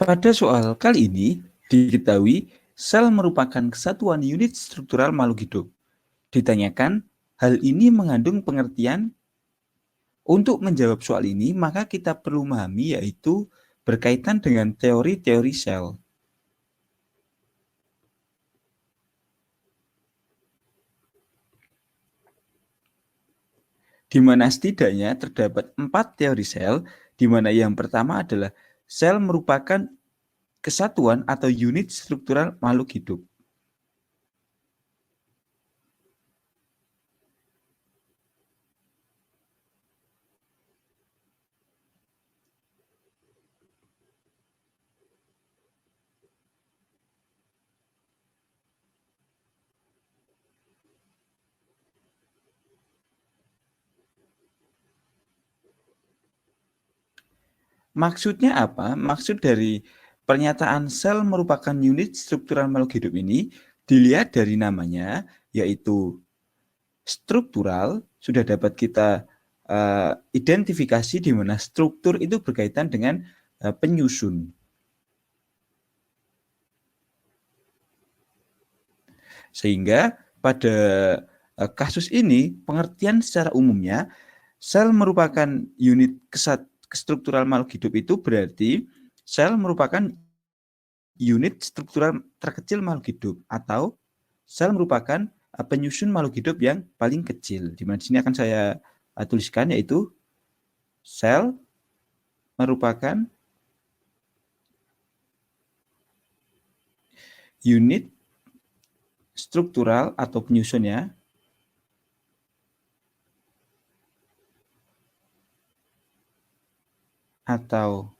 Pada soal kali ini, diketahui sel merupakan kesatuan unit struktural makhluk hidup. Ditanyakan, hal ini mengandung pengertian. Untuk menjawab soal ini, maka kita perlu memahami yaitu berkaitan dengan teori-teori sel. Di mana setidaknya terdapat 4 teori sel, di mana yang pertama adalah sel merupakan kesatuan atau unit struktural makhluk hidup. Maksudnya apa? Maksud dari pernyataan sel merupakan unit struktural makhluk hidup ini dilihat dari namanya, yaitu struktural. Sudah dapat kita identifikasi di mana struktur itu berkaitan dengan penyusun. Sehingga pada kasus ini pengertian secara umumnya sel merupakan unit struktural makhluk hidup itu berarti sel merupakan unit struktural terkecil makhluk hidup atau sel merupakan penyusun makhluk hidup yang paling kecil. Di mana di sini akan saya tuliskan yaitu sel merupakan unit struktural atau penyusunnya atau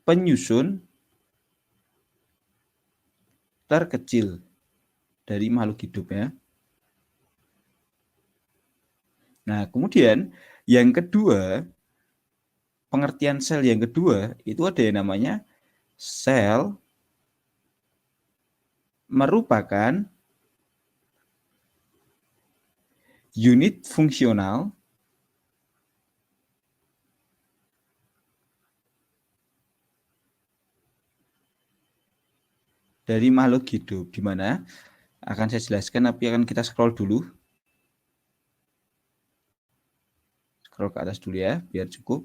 penyusun terkecil dari makhluk hidup ya. Nah, kemudian yang kedua, pengertian sel yang kedua itu ada yang namanya sel merupakan unit fungsional dari makhluk hidup, di mana akan saya jelaskan, tapi akan kita scroll dulu. Scroll ke atas dulu ya, biar cukup.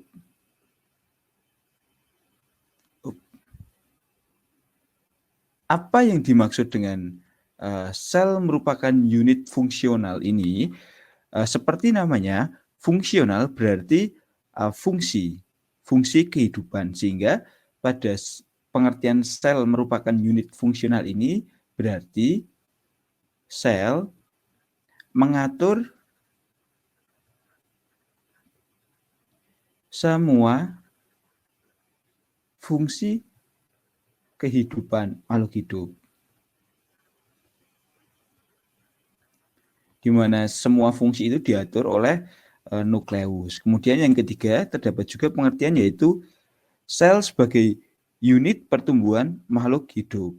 Apa yang dimaksud dengan sel merupakan unit fungsional ini? Seperti namanya, fungsional berarti fungsi kehidupan. Sehingga pada pengertian sel merupakan unit fungsional ini berarti sel mengatur semua fungsi kehidupan makhluk hidup, di mana semua fungsi itu diatur oleh nukleus. Kemudian yang ketiga, terdapat juga pengertian yaitu sel sebagai unit pertumbuhan makhluk hidup.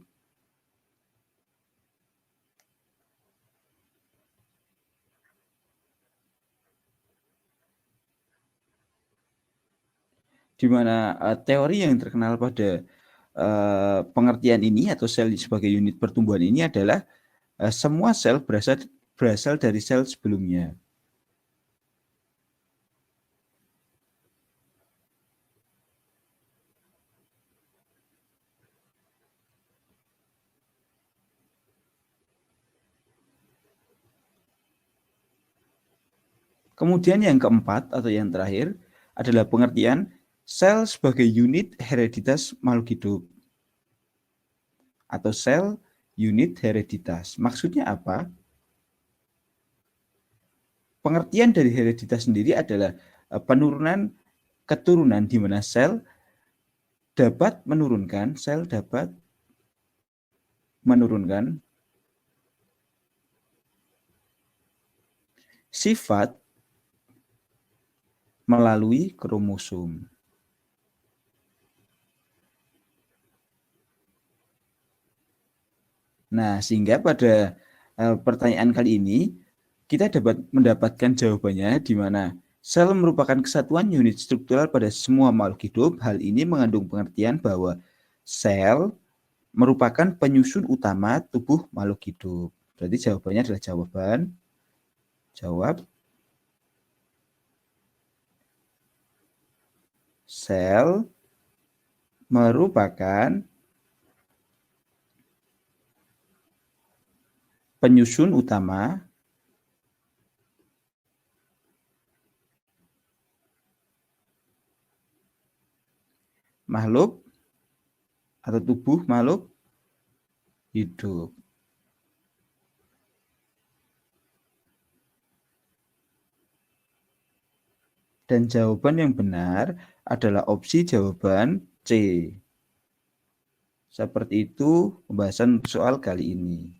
Di mana teori yang terkenal pada pengertian ini atau sel sebagai unit pertumbuhan ini adalah semua sel berasal dari sel sebelumnya. Kemudian yang keempat atau yang terakhir adalah pengertian sel sebagai unit hereditas makhluk hidup atau sel unit hereditas. Maksudnya apa? Pengertian dari hereditas sendiri adalah penurunan keturunan di mana sel dapat menurunkan sifat melalui kromosom. Nah, sehingga pada pertanyaan kali ini kita dapat mendapatkan jawabannya di mana Sel merupakan kesatuan unit struktural pada semua makhluk hidup. Hal ini mengandung pengertian bahwa sel merupakan penyusun utama tubuh makhluk hidup. Berarti jawabannya adalah jawab. Sel merupakan penyusun utama makhluk atau tubuh makhluk hidup. Dan jawaban yang benar adalah opsi jawaban C. Seperti itu pembahasan soal kali ini.